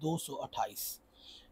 228।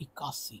81।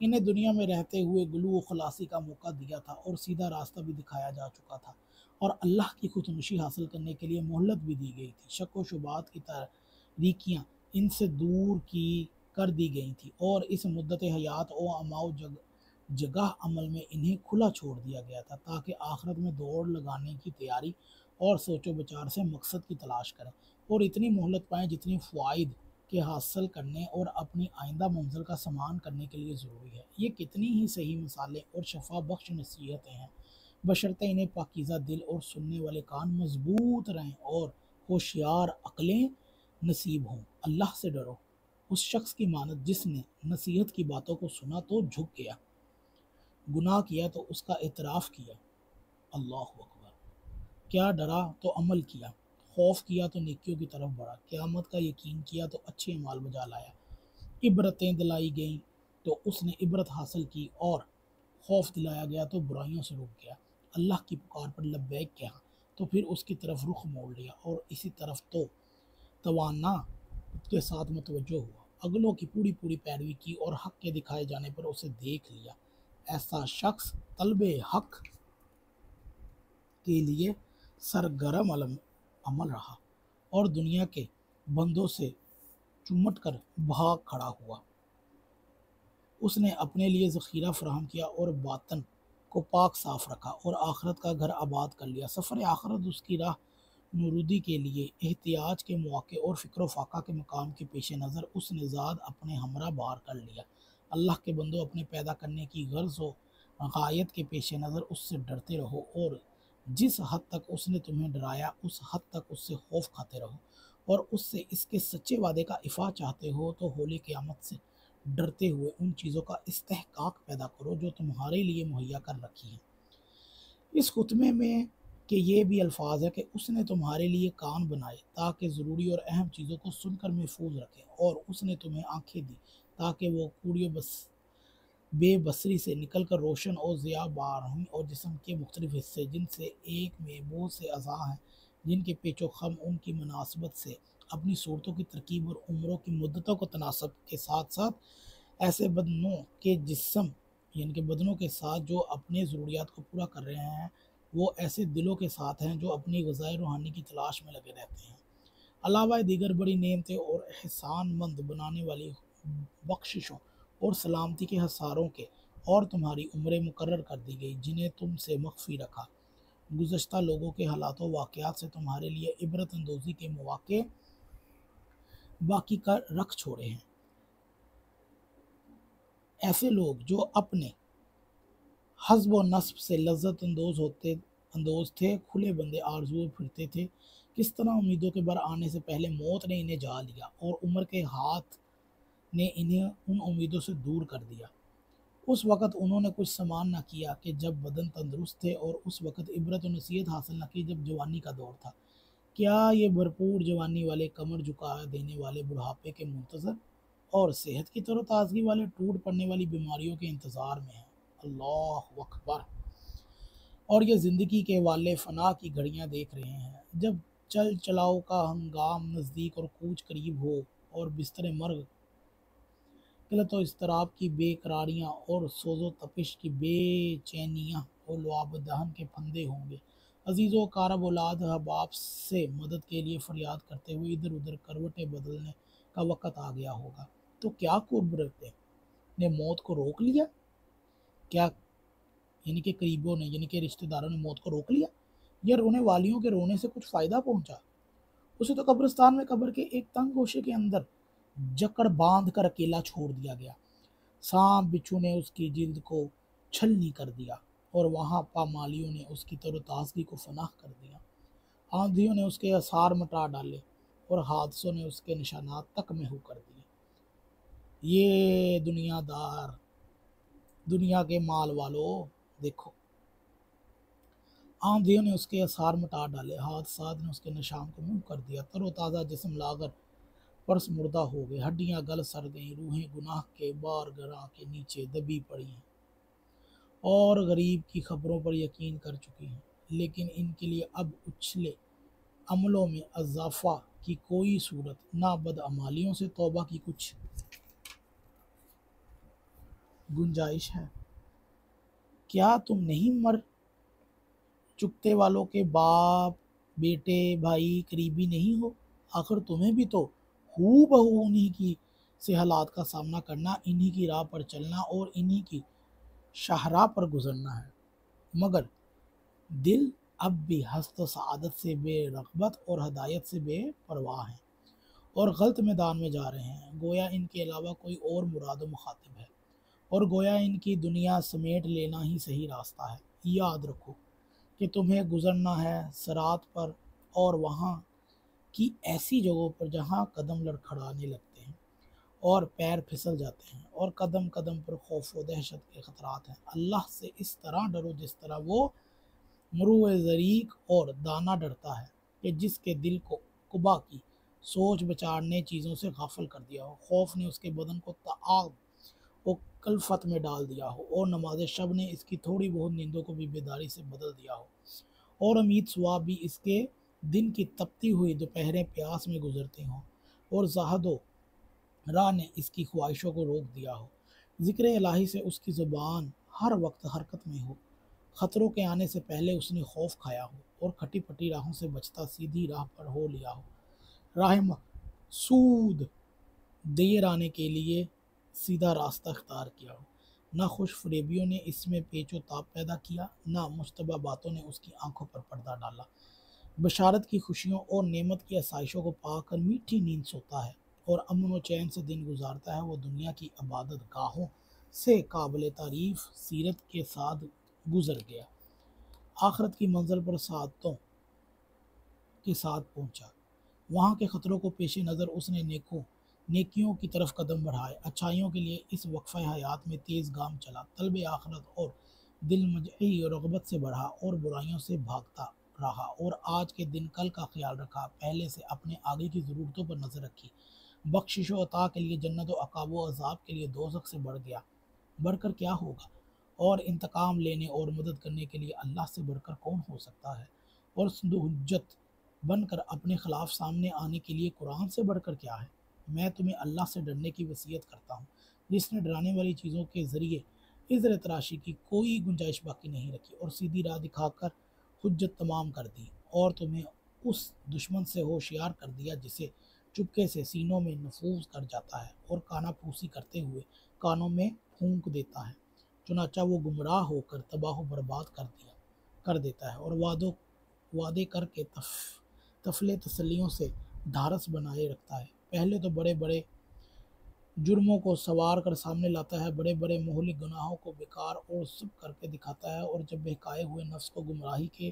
انہیں دنیا میں رہتے ہوئے گلو و خلاصی کا موقع دیا تھا اور سیدھا راستہ بھی دکھایا جا چکا تھا، اور اللہ کی خودنوشی حاصل کرنے کے لیے مہلت بھی دی گئی تھی۔ شک و شبہات کی تاریکیاں ان سے دور کی کر دی گئی تھیں، اور اس مدت حیات و اماؤ جگہ عمل میں انہیں کھلا چھوڑ دیا گیا تھا، تاکہ آخرت میں دوڑ لگانے کی تیاری اور سوچ و بچار سے مقصد کی تلاش کریں، اور اتنی مہلت پائیں جتنی فوائد کے حاصل کرنے اور اپنی آئندہ منزل کا سامان کرنے کے لیے ضروری ہے۔ یہ کتنی ہی صحیح مثالیں اور شفا بخش نصیحتیں ہیں، بشرطے انہیں پاکیزہ دل اور سننے والے کان مضبوط رہیں اور ہوشیار عقلیں نصیب ہوں۔ اللہ سے ڈرو، اس شخص کی مانند جس نے نصیحت کی باتوں کو سنا تو جھک گیا، گناہ کیا تو اس کا اعتراف کیا، اللہ اکبر، کیا ڈرا تو عمل کیا، خوف کیا تو نیکیوں کی طرف بڑھا، قیامت کا یقین کیا تو اچھے اعمال بجا لایا، عبرتیں دلائی گئیں تو اس نے عبرت حاصل کی، اور خوف دلایا گیا تو برائیوں سے رک گیا، اللہ کی پکار پر لبیک کہا تو پھر اس کی طرف رخ موڑ لیا، اور اسی طرف تو توانا کے ساتھ متوجہ ہوا، اگلوں کی پوری پوری پیروی کی اور حق کے دکھائے جانے پر اسے دیکھ لیا۔ ایسا شخص طلب حق کے لیے سرگرم عمل رہا اور دنیا کے بندوں سے چمٹ کر بھاگ کھڑا ہوا۔ اس نے اپنے لیے ذخیرہ فراہم کیا اور باطن کو پاک صاف رکھا اور آخرت کا گھر آباد کر لیا۔ سفر آخرت اس کی راہ نورودی کے لیے احتیاج کے مواقع اور فکر و فاقہ کے مقام کے پیش نظر اس نے ذات اپنے ہمراہ بار کر لیا۔ اللہ کے بندوں، اپنے پیدا کرنے کی غرض و غایت کے پیش نظر اس سے ڈرتے رہو، اور جس حد تک اس نے تمہیں ڈرایا اس حد تک اس سے خوف کھاتے رہو، اور اس سے اس کے سچے وعدے کا افا چاہتے ہو تو ہول قیامت سے ڈرتے ہوئے ان چیزوں کا استحقاق پیدا کرو جو تمہارے لیے مہیا کر رکھی ہیں۔ اس خطبے میں کہ یہ بھی الفاظ ہے کہ اس نے تمہارے لیے کان بنائے تاکہ ضروری اور اہم چیزوں کو سن کر محفوظ رکھیں، اور اس نے تمہیں آنکھیں دی تاکہ وہ کوڑی و بے بصری سے نکل کر روشن اور ضیاء بار ہوں، اور جسم کے مختلف حصے جن سے ایک میں بہت سے اعضاء ہیں، جن کے پیچ و خم ان کی مناسبت سے اپنی صورتوں کی ترکیب اور عمروں کی مدتوں کو تناسب کے ساتھ ساتھ ایسے بدنوں کے جسم یعنی کہ بدنوں کے ساتھ جو اپنے ضروریات کو پورا کر رہے ہیں، وہ ایسے دلوں کے ساتھ ہیں جو اپنی غذائے روحانی کی تلاش میں لگے رہتے ہیں۔ علاوہ دیگر بڑی نعمتیں اور احسان مند بنانے والی بخششوں اور سلامتی کے حصاروں کے اور تمہاری عمریں مقرر کر دی گئی جنہیں تم سے مخفی رکھا۔ گزشتہ لوگوں کے حالات و واقعات سے تمہارے لیے عبرت اندوزی کے مواقع باقی کر رکھ چھوڑے ہیں۔ ایسے لوگ جو اپنے حسب و نسب سے لذت اندوز تھے، کھلے بندے آرزوئے پھرتے تھے، کس طرح امیدوں کے بر آنے سے پہلے موت نے انہیں جا لیا اور عمر کے ہاتھ نے انہیں ان امیدوں سے دور کر دیا۔ اس وقت انہوں نے کچھ سامان نہ کیا کہ جب بدن تندرست تھے، اور اس وقت عبرت و نصیحت حاصل نہ کی جب جوانی کا دور تھا۔ کیا یہ بھرپور جوانی والے، کمر جھکا دینے والے بڑھاپے کے منتظر اور صحت کی تر و تازگی والے ٹوٹ پڑنے والی بیماریوں کے انتظار میں ہیں؟ اللہ اکبر! اور یہ زندگی کے والے فنا کی گھڑیاں دیکھ رہے ہیں، جب چل چلاؤ کا ہنگام نزدیک اور کوچ قریب ہو، اور بستر مرگ قلت و اضطراب کی بے قراریاں اور سوز و تپش کی بے چینیاں اور لعاب دہن کے پھندے ہوں گے۔ عزیز و اقارب اولاد احباب سے مدد کے لیے فریاد کرتے ہوئے ادھر ادھر کروٹیں بدلنے کا وقت آ گیا ہوگا، تو کیا قربتیں نے موت کو روک لیا؟ کیا یعنی کہ قریبوں نے یعنی کہ رشتہ داروں نے موت کو روک لیا، یا رونے والیوں کے رونے سے کچھ فائدہ پہنچا؟ اسے تو قبرستان میں قبر کے ایک تنگ گوشے کے اندر جکڑ باندھ کر اکیلا چھوڑ دیا گیا۔ سانپ بچھو نے اس کی جلد کو چھلنی کر دیا، اور وہاں پامالیوں نے اس کی تر و تازگی کو فنا کر دیا۔ آندھیوں نے اس کے آثار مٹا ڈالے، اور حادثوں نے اس کے نشانات تک محو کر دیے۔ یہ دنیا کے مال والو دیکھو، آندھیوں نے اس کے آثار مٹا ڈالے، حادثات نے اس کے نشان کو محو کر دیا۔ تر و تازہ جسم لاغر پرس مردہ ہو گئے، ہڈیاں گل سڑ گئیں، روحیں گناہ کے بار گراں کے نیچے دبی پڑی ہیں، اور غریب کی خبروں پر یقین کر چکی ہیں، لیکن ان کے لیے اب اچھلے عملوں میں اضافہ کی کوئی صورت نہ، بدعمالیوں سے توبہ کی کچھ گنجائش ہے؟ کیا تم نہیں مر چکتے والوں کے باپ، بیٹے، بھائی، قریبی نہیں ہو؟ آخر تمہیں بھی تو ہو بہو انہی کی سے حالات کا سامنا کرنا، انہی کی راہ پر چلنا اور انہی کی شاہراہ پر گزرنا ہے، مگر دل اب بھی ہست و سعادت سے بے رغبت اور ہدایت سے بے پرواہ ہیں اور غلط میدان میں جا رہے ہیں، گویا ان کے علاوہ کوئی اور مراد و مخاطب ہے، اور گویا ان کی دنیا سمیٹ لینا ہی صحیح راستہ ہے۔ یاد رکھو کہ تمہیں گزرنا ہے صراط پر، اور وہاں کی ایسی جگہوں پر جہاں قدم لڑکھڑانے لگتے ہیں اور پیر پھسل جاتے ہیں اور قدم قدم پر خوف و دہشت کے خطرات ہیں۔ اللہ سے اس طرح ڈرو جس طرح وہ مروع زریق اور دانا ڈرتا ہے، کہ جس کے دل کو قبا کی سوچ بچارنے چیزوں سے غافل کر دیا ہو، خوف نے اس کے بدن کو تعب و کلفت میں ڈال دیا ہو، اور نماز شب نے اس کی تھوڑی بہت نیندوں کو بھی بیداری سے بدل دیا ہو، اور امید ثواب بھی اس کے دن کی تپتی ہوئی دوپہریں پیاس میں گزرتی ہوں، اور زہد و راہ نے اس کی خواہشوں کو روک دیا ہو، ذکر الہی سے اس کی زبان ہر وقت حرکت میں ہو، خطروں کے آنے سے پہلے اس نے خوف کھایا ہو، اور کھٹی پٹی راہوں سے بچتا سیدھی راہ پر ہو لیا ہو، راہ مقصود دیر آنے کے لیے سیدھا راستہ اختیار کیا ہو، نہ خوش فریبیوں نے اس میں پیچ و تاب پیدا کیا، نہ مشتبہ باتوں نے اس کی آنکھوں پر پردہ ڈالا، بشارت کی خوشیوں اور نعمت کی آسائشوں کو پا کر میٹھی نیند سوتا ہے اور امن و چین سے دن گزارتا ہے، وہ دنیا کی عبادت گاہوں سے قابل تعریف سیرت کے ساتھ گزر گیا، آخرت کی منزل پر سعادتوں کے ساتھ پہنچا، وہاں کے خطروں کو پیش نظر اس نے نیکیوں کی طرف قدم بڑھائے، اچھائیوں کے لیے اس وقفہ حیات میں تیز گام چلا، طلب آخرت اور دل مجعی اور رغبت سے بڑھا اور برائیوں سے بھاگتا رہا، اور آج کے دن کل کا خیال رکھا، پہلے سے اپنے آگے کی ضرورتوں پر نظر رکھی، بخشش و عطا کے لیے جنت و عقاب و عذاب کے لیے دوزخ سے بڑھ گیا، بڑھ کر کیا ہوگا، اور انتقام لینے اور مدد کرنے کے لیے اللہ سے بڑھ کر کون ہو سکتا ہے، اور صندوق حجت بن کر اپنے خلاف سامنے آنے کے لیے قرآن سے بڑھ کر کیا ہے۔ میں تمہیں اللہ سے ڈرنے کی وصیت کرتا ہوں، جس نے ڈرانے والی چیزوں کے ذریعے عذر تراشی کی کوئی گنجائش باقی نہیں رکھی، اور سیدھی راہ دکھا کر حجت تمام کر دی، اور تمہیں اس دشمن سے ہوشیار کر دیا جسے چپکے سے سینوں میں نفوذ کر جاتا ہے اور کانا پھوسی کرتے ہوئے کانوں میں پھونک دیتا ہے، چنانچہ وہ گمراہ ہو کر تباہ و برباد کر دیتا ہے، اور وعدے کر کے تفلے تسلیوں سے ڈھارس بنائے رکھتا ہے، پہلے تو بڑے بڑے جرموں کو سوار کر سامنے لاتا ہے، بڑے بڑے مہلک گناہوں کو بیکار اور سب کر کے دکھاتا ہے، اور جب بہکائے ہوئے نفس کو گمراہی کے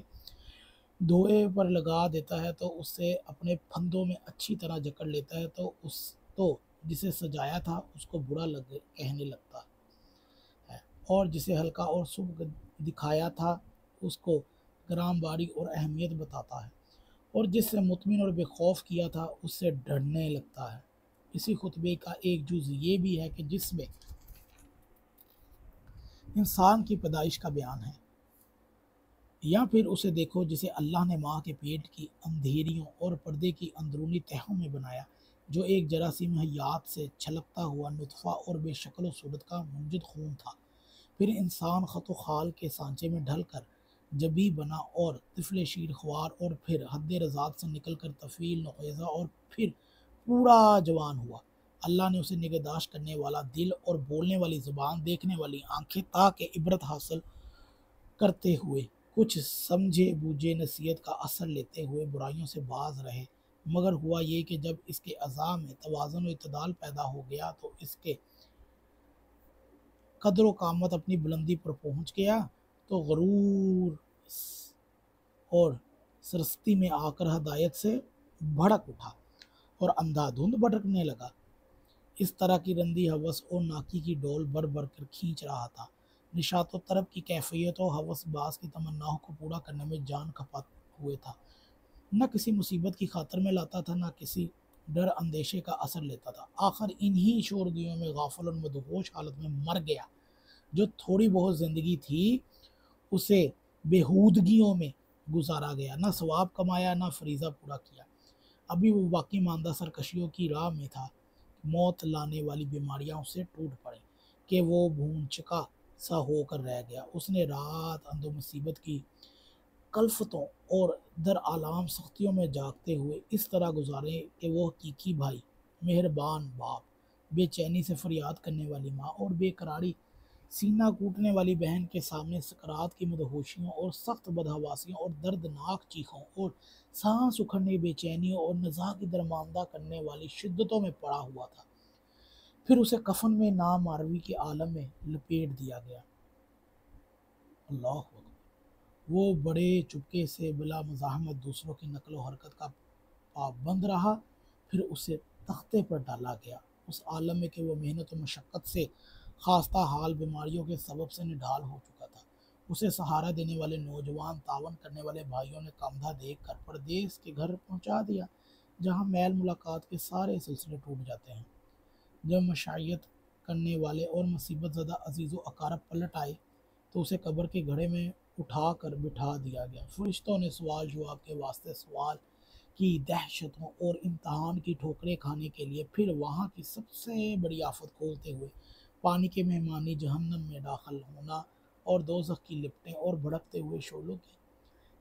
دھوئے پر لگا دیتا ہے تو اسے اپنے پھندوں میں اچھی طرح جکڑ لیتا ہے، تو جسے سجایا تھا اس کو برا کہنے لگتا ہے، اور جسے ہلکا اور سبک دکھایا تھا اس کو گرام باری اور اہمیت بتاتا ہے، اور جس سے مطمئن اور بے خوف کیا تھا اس سے ڈرنے لگتا ہے۔ اسی خطبے کا ایک جز یہ بھی ہے کہ جس میں انسان کی پیدائش کا بیان ہے، یا پھر اسے دیکھو جسے اللہ نے ماں کے پیٹ کی اندھیریوں اور پردے کی اندرونی تہوں میں بنایا، جو ایک جراثیم حیات سے چھلکتا ہوا نطفہ اور بے شکل و صورت کا منجد خون تھا، پھر انسان خط و خال کے سانچے میں ڈھل کر جبی بنا اور طفل شیر خوار، اور پھر حد رضاعت سے نکل کر طفیل نخیزہ، اور پھر پورا جوان ہوا۔ اللہ نے اسے نگہداشت کرنے والا دل اور بولنے والی زبان، دیکھنے والی آنکھیں، تاکہ عبرت حاصل کرتے ہوئے کچھ سمجھے بوجھے نصیحت کا اثر لیتے ہوئے برائیوں سے باز رہے، مگر ہوا یہ کہ جب اس کے اعضاء میں توازن و اعتدال پیدا ہو گیا تو اس کے قدر و قامت اپنی بلندی پر پہنچ گیا، تو غرور اور سرستی میں آ کر ہدایت سے بھڑک اٹھا اور اندھا دھند بھٹکنے لگا، اس طرح کی رندی ہوس اور ناکی کی ڈول بھر بھر کر کھینچ رہا تھا، نشاط و طرب کی کیفیت و ہوس باز کی تمناؤں کو پورا کرنے میں جان کھپا ہوئے تھا، نہ کسی مصیبت کی خاطر میں لاتا تھا، نہ کسی ڈر اندیشے کا اثر لیتا تھا، آخر انہی شورگیوں میں غافل اور مدہوش حالت میں مر گیا۔ جو تھوڑی بہت زندگی تھی اسے بےہودگیوں میں گزارا گیا، نہ ثواب کمایا نہ فریضہ پورا کیا، ابھی وہ باقی ماندہ سرکشیوں کی راہ میں تھا، موت لانے والی بیماریاں اسے ٹوٹ پڑیں، کہ وہ بھونچکا سا ہو کر رہ گیا۔ اس نے رات اندھ و مصیبت کی کلفتوں اور در آلام سختیوں میں جاگتے ہوئے اس طرح گزارے کہ وہ حقیقی بھائی، مہربان باپ، بے چینی سے فریاد کرنے والی ماں اور بے قراری سینہ کوٹنے والی بہن کے سامنے سکرات کی مدہوشیوں اور سخت بدحواسیوں اور دردناک چیخوں اور سانس اکھڑنے بے چینیوں اور نزا کی درماندہ کرنے والی شدتوں میں پڑا ہوا تھا۔ پھر اسے کفن میں نامعروی کے عالم میں لپیٹ دیا گیا۔ اللہ اکبر۔ وہ بڑے چپکے سے بلا مزاحمت دوسروں کی نقل و حرکت کا پابند رہا۔ پھر اسے تختے پر ڈالا گیا، اس عالم میں کہ وہ محنت و مشقت سے خاستہ حال بیماریوں کے سبب سے نڈھال ہو چکا تھا۔ اسے سہارا دینے والے نوجوان تعاون کرنے والے بھائیوں نے کاندھا دیکھ کر پردیس کے گھر پہنچا دیا، جہاں میل ملاقات کے سارے سلسلے ٹوٹ جاتے ہیں۔ جب مشائیت کرنے والے اور مصیبت زدہ عزیز و اقارب پلٹ آئے تو اسے قبر کے گھڑے میں اٹھا کر بٹھا دیا گیا۔ فرشتوں نے سوال جواب کے واسطے سوال کی دہشتوں اور امتحان کی ٹھوکریں کھانے کے لیے پھر وہاں کی سب سے بڑی آفت کھولتے ہوئے پانی کے مہمانی جہنم میں داخل ہونا اور دوزخ کی لپٹیں اور بھڑکتے ہوئے شعلوں کی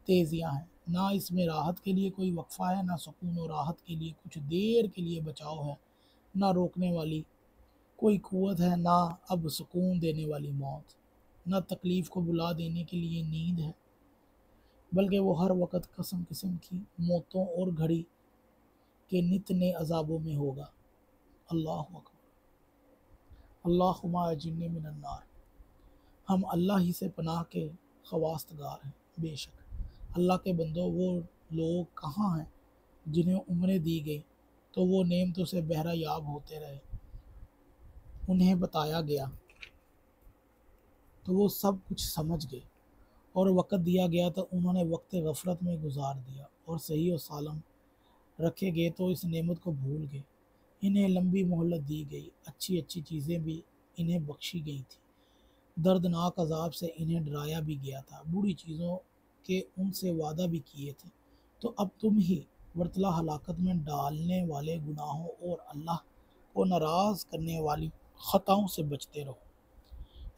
تیزیاں ہیں۔ نہ اس میں راحت کے لیے کوئی وقفہ ہے، نہ سکون و راحت کے لیے کچھ دیر کے لیے بچاؤ ہے، نہ روکنے والی کوئی قوت ہے، نہ اب سکون دینے والی موت، نہ تکلیف کو بلا دینے کے لیے نیند ہے، بلکہ وہ ہر وقت قسم قسم کی موتوں اور گھڑی کے نت نئے عذابوں میں ہوگا۔ اللہ اکبر۔ اللہم اجرنی من النار۔ ہم اللہ ہی سے پناہ کے خواستگار ہیں۔ بے شک اللہ کے بندوں، وہ لوگ کہاں ہیں جنہیں عمریں دی گئی تو وہ نعمتوں سے بہرہ یاب ہوتے رہے، انہیں بتایا گیا تو وہ سب کچھ سمجھ گئے، اور وقت دیا گیا تو انہوں نے وقت غفلت میں گزار دیا، اور صحیح و سالم رکھے گئے تو اس نعمت کو بھول گئے۔ انہیں لمبی مہلت دی گئی، اچھی اچھی چیزیں بھی انہیں بخشی گئی تھیں، دردناک عذاب سے انہیں ڈرایا بھی گیا تھا، بری چیزوں کے ان سے وعدہ بھی کیے تھے، تو اب تم ہی ورطلہ ہلاکت میں ڈالنے والے گناہوں اور اللہ کو ناراض کرنے والی خطاؤں سے بچتے رہو۔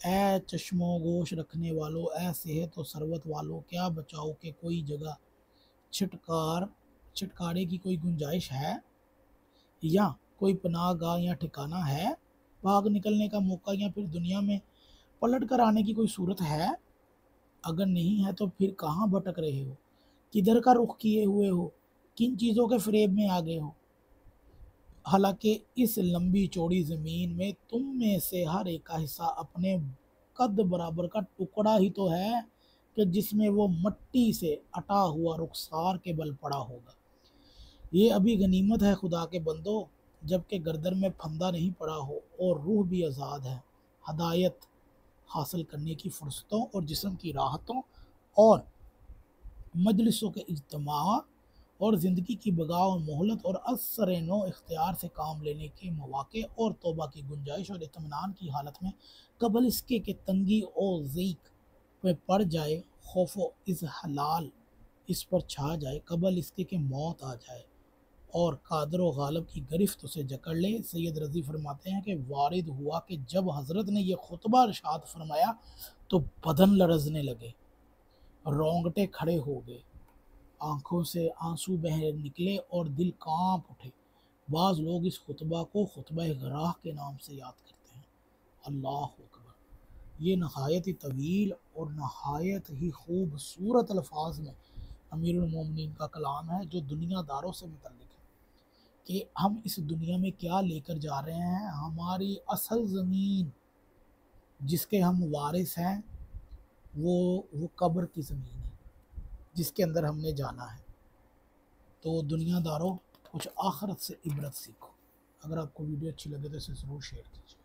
اے چشم و گوش رکھنے والو، اے صحت و ثروت والو، کیا بچاؤ کہ کوئی جگہ چھٹکارے کی کوئی گنجائش ہے، یا کوئی پناہ گاہ یا ٹھکانہ ہے، بھاگ نکلنے کا موقع، یا پھر دنیا میں پلٹ کر آنے کی کوئی صورت ہے؟ اگر نہیں ہے تو پھر کہاں بھٹک رہے ہو، کدھر کا رخ کیے ہوئے ہو، کن چیزوں کے فریب میں آگے ہو؟ حالانکہ اس لمبی چوڑی زمین میں تم میں سے ہر ایک کا حصہ اپنے قد برابر کا ٹکڑا ہی تو ہے کہ جس میں وہ مٹی سے اٹا ہوا رخسار کے بل پڑا ہوگا۔ یہ ابھی غنیمت ہے خدا کے بندو، جب کہ گردن میں پھندہ نہیں پڑا ہو اور روح بھی آزاد ہے، ہدایت حاصل کرنے کی فرصتوں اور جسم کی راحتوں اور مجلسوں کے اجتماع اور زندگی کی بقا و مہلت اور اثر نو اختیار سے کام لینے کے مواقع اور توبہ کی گنجائش اور اطمینان کی حالت میں، قبل اس کے کہ تنگی اور ضیق میں پڑ جائے، خوف و اضحلال اس پر چھا جائے، قبل اس کے کہ موت آ جائے اور قادر و غالب کی گرفت اسے جکڑ لے۔ سید رضی فرماتے ہیں کہ وارد ہوا کہ جب حضرت نے یہ خطبہ ارشاد فرمایا تو بدن لرزنے لگے، رونگٹے کھڑے ہو گئے، آنکھوں سے آنسو بہہ نکلے اور دل کانپ اٹھے۔ بعض لوگ اس خطبہ کو خطبہ گراہ کے نام سے یاد کرتے ہیں۔ اللہ اکبر۔ یہ نہایت ہی طویل اور نہایت ہی خوبصورت الفاظ میں امیر المومنین کا کلام ہے، جو دنیا داروں سے متعلق ہے کہ ہم اس دنیا میں کیا لے کر جا رہے ہیں۔ ہماری اصل زمین جس کے ہم وارث ہیں وہ قبر کی زمین ہے، جس کے اندر ہم نے جانا ہے۔ تو دنیا داروں، کچھ آخرت سے عبرت سیکھو۔ اگر آپ کو ویڈیو اچھی لگے تو اسے ضرور شیئر کیجیے۔